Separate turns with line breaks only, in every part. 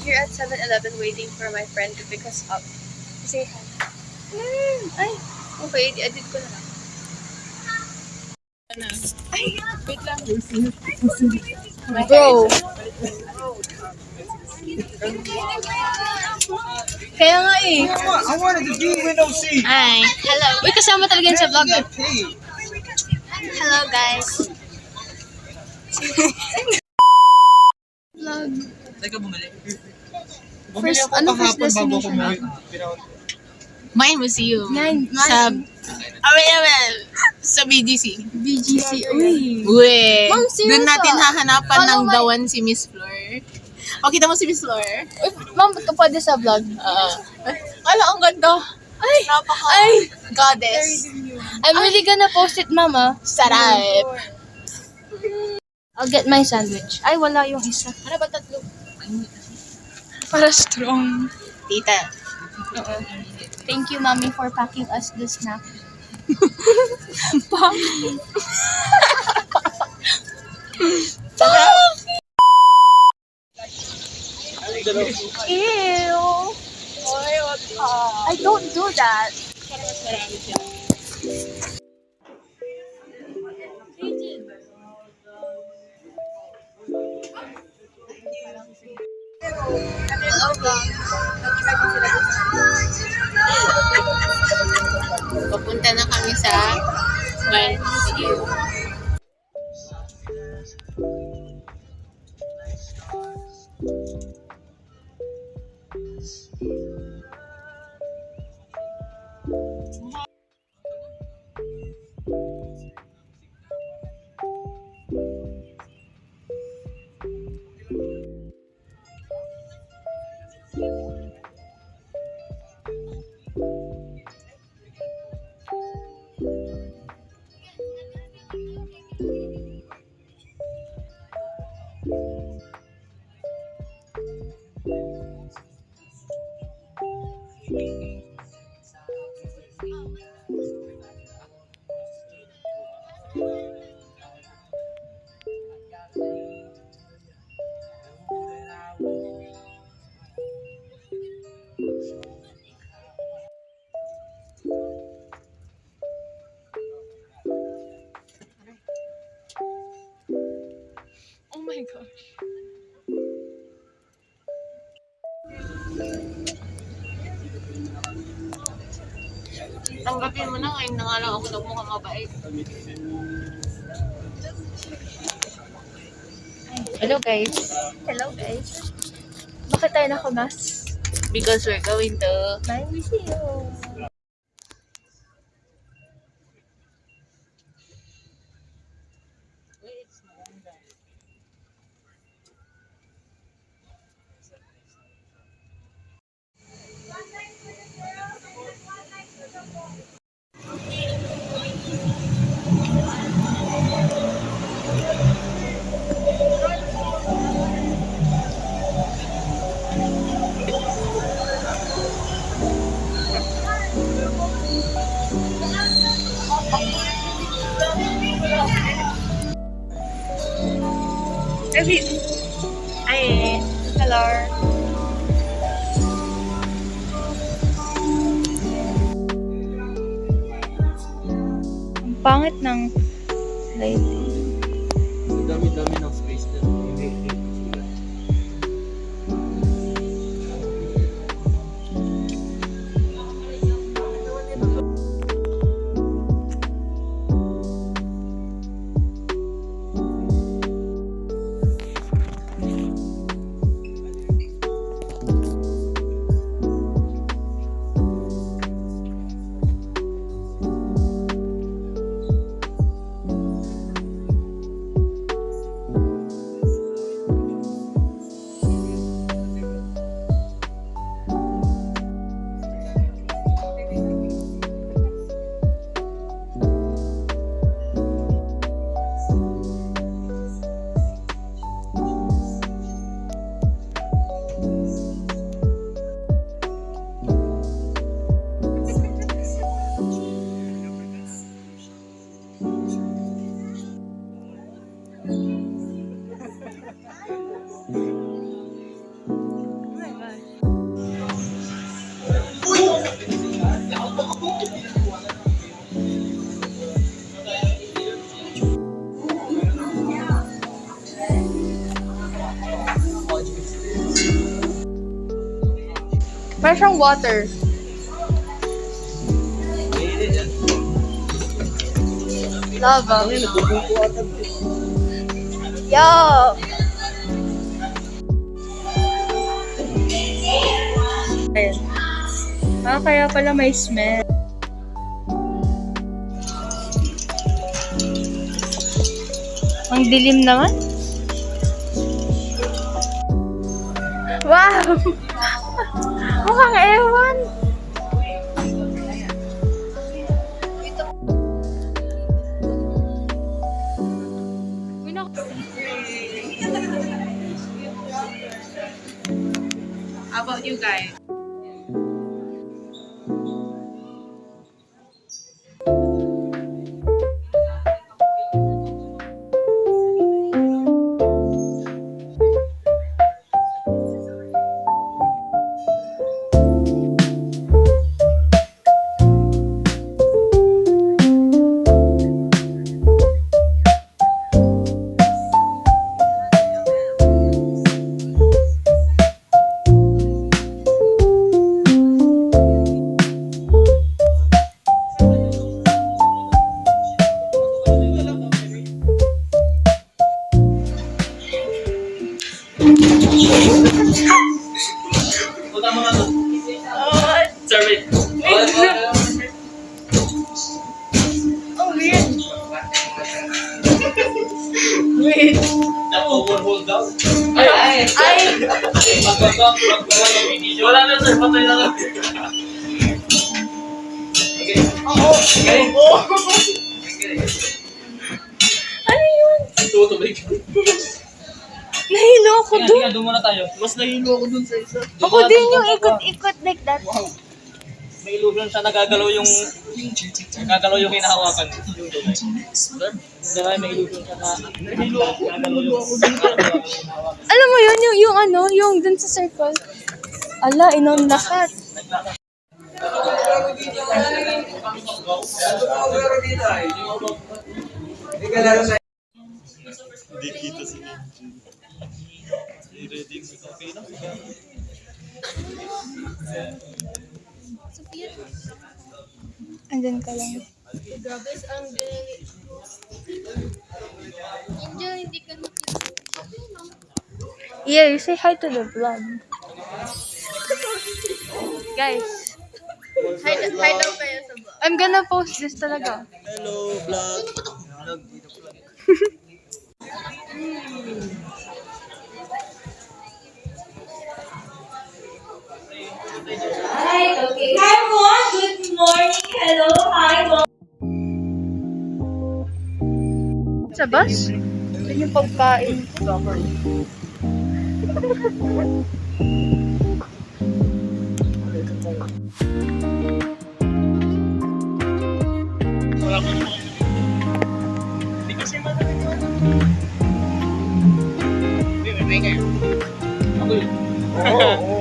here at 7-Eleven waiting for my friend to pick us up. Say hi. Ay, okay, i-edit ko na lang. Ay, wait lang. Bro. Kaya nga eh.
I wanted to be window seat.
Ay, hello. Uy, kasama talaga yun sa vlog. Hello, guys. Vlog.
Teka, bumili.
First, ano first destination natin?
May museum.
Yan,
Sa, sa BGC.
BGC. Uy.
Uwe.
Ma'am, serious
Doon natin
ah.
hahanapan
Follow
ng
my-
dawan si Miss Flor. O, kita mo si Miss Flor?
Uy, ma'am, ba't ka pwede sa vlog?
Ala, ang ganda.
Ay, ay.
Goddess.
I'm really gonna post it, mama.
Sarap.
I'll get my sandwich. Ay, wala yung isa.
Ano ba tatlo?
Para strong.
Tita.
Oo. Thank you, mommy, for packing us the snack. Ew. I don't do that.
Papunta na kami sa May Museum.
Oh my gosh.
Tanggapin mo na, ngayon na nga lang ako nagmukhang mabait.
Hello, guys. Hello, guys. Bakit tayo nakamas?
Because we're going to...
May museum. Hi. Hello. Ang pangit ng lighting.
Dami-dami ng space na.
Meron siyang water. Lava. Yo! Ayun. Kaya pala may smell. Ang dilim naman. Wow! Mukhang ewan.
How about you guys?
Punta mo nga to. Survey.
Oh, weird. Wait.
Hold down.
Ay!
Wala na sir, patay na lang. Okay.
Oo.
Okay.
Ano yun?
Tutubig.
Nahilo ako dun.
Doon muna tayo. Mas nahilo ako dun sa isa.
Ako din yung ikot-ikot like that.
Wow. May illusion siya, nagagalaw yung hinahawakan. Yung tunay. Sir, diba may illusion siya na nahilo ako. Nagagalaw yung hinahawakan.
Alam mo yun, yung ano, yung dun sa circle. Ala, inon lahat.
Hindi kita si reading okay na?
Andyan ka lang. Yeah, you say hi to the vlog. Guys,
Hi daw kayo sa vlog.
I'm gonna post this talaga.
Hello, vlog.
Hi, okay. Hi everyone, good morning. Hello, hi.
Sa bus? Yun yung pagkain.
Hindi kasi madali yun. Ako yun. Oo.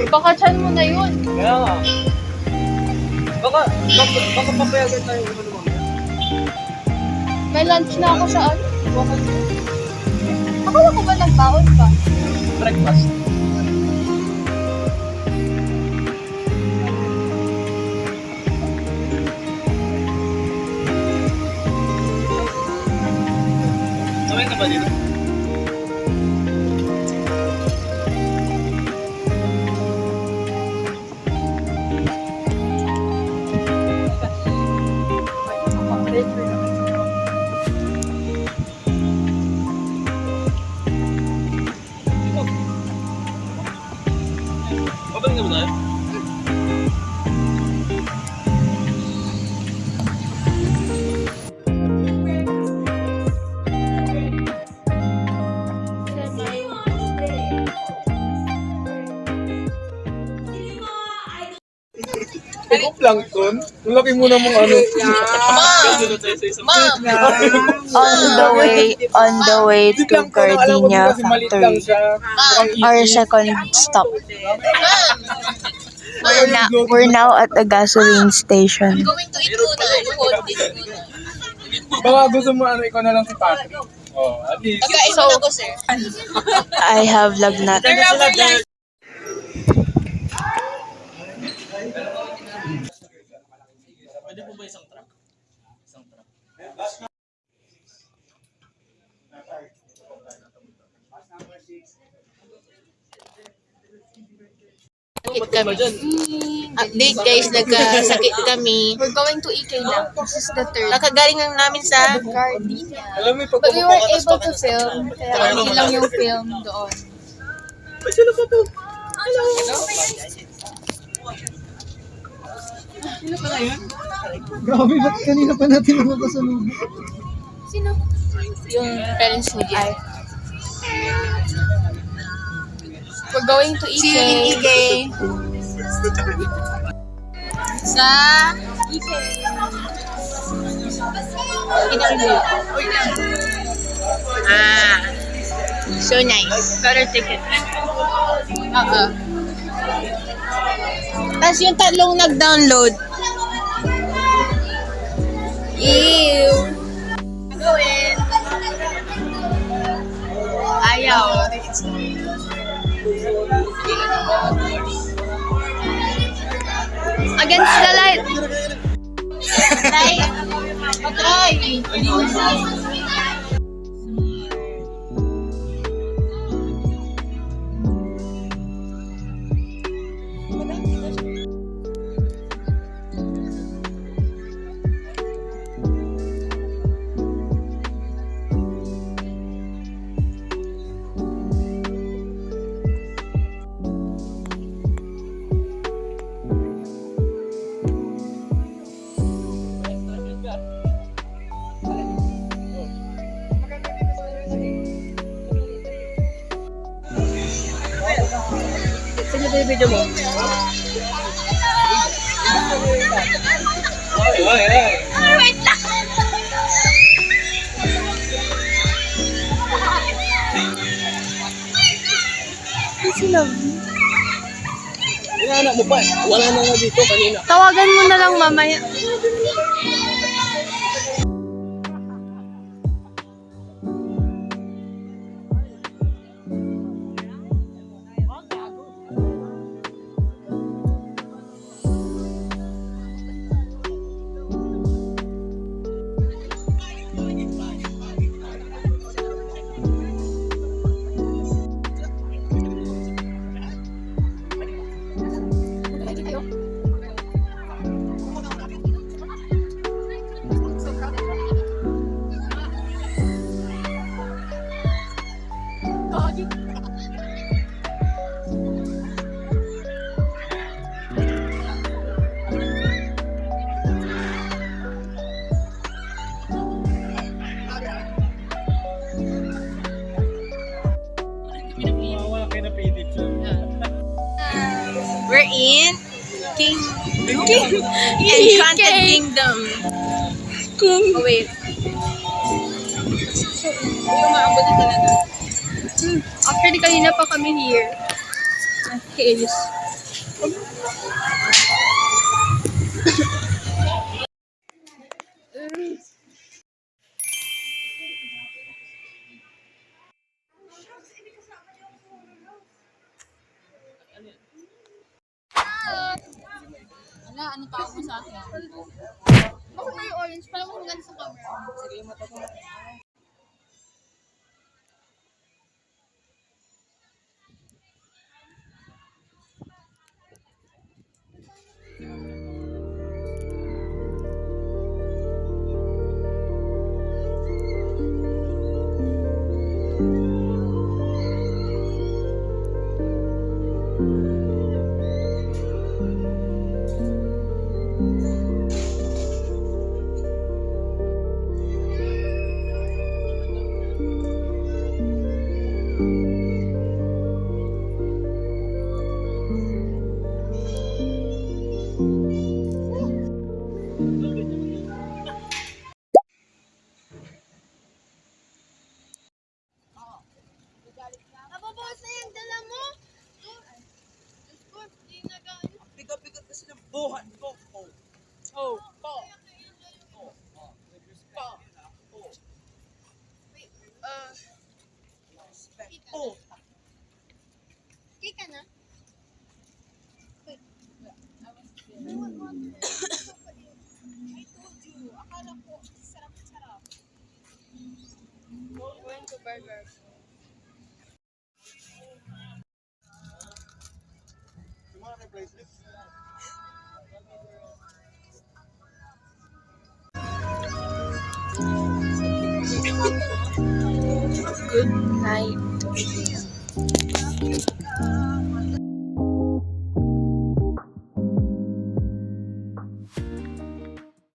Baka chan mo na yun.
Kaya nga. Baka papayagan tayo ano naman.
May lunch na ako sa ano. Akala ko ba nagbaon pa?
Breakfast. Sabay ka ba dito? Babalik na ba tayo?
Ako plankton? Ang laki mo namang ano.
On the way to Gardenia Factory, our second stop. We're now at a gasoline station.
Going to eat muna. Hold this muna.
Baka gusto mo ano, ikaw na lang si Patrick. Oh, at least.
Pagkain mo na ko, sir.
I have lagnat.
Turn over light. Sakit kami. Update guys, nagkasakit kami.
We're going to EK now. This is the third.
Nakagaling lang namin sa
Gardenia.
Alam mo,
But we weren't able to film. Kaya hindi lang yung film doon.
Grabe, ba't kanina pa natin nakakasunod?
Sino?
yung parents ni Jay.
We're going to EK.
See you in EK. Sa
EK.
So nice.
Better ticket.
Oo. Tapos yung tatlong nag-download. Ew.
Go in. Ayaw. Against the light.
Try. Patry.
Sige, video mo. Wait lang. Sila.
Anak mo pa, wala na nga dito kanina.
Tawagan mo na lang mamaya.
We're in Enchanted Kingdom.
Oh, wait. Actually, kanina pa kami here. Okay,
Wala, ano tawag mo sa akin?
bakit may orange? Parang maganda sa camera. Nababawas na yung dala mo.
Bigat-bigat kasi ng buhat ko. Oh.
Okay ka na? Going to burger.
Good night.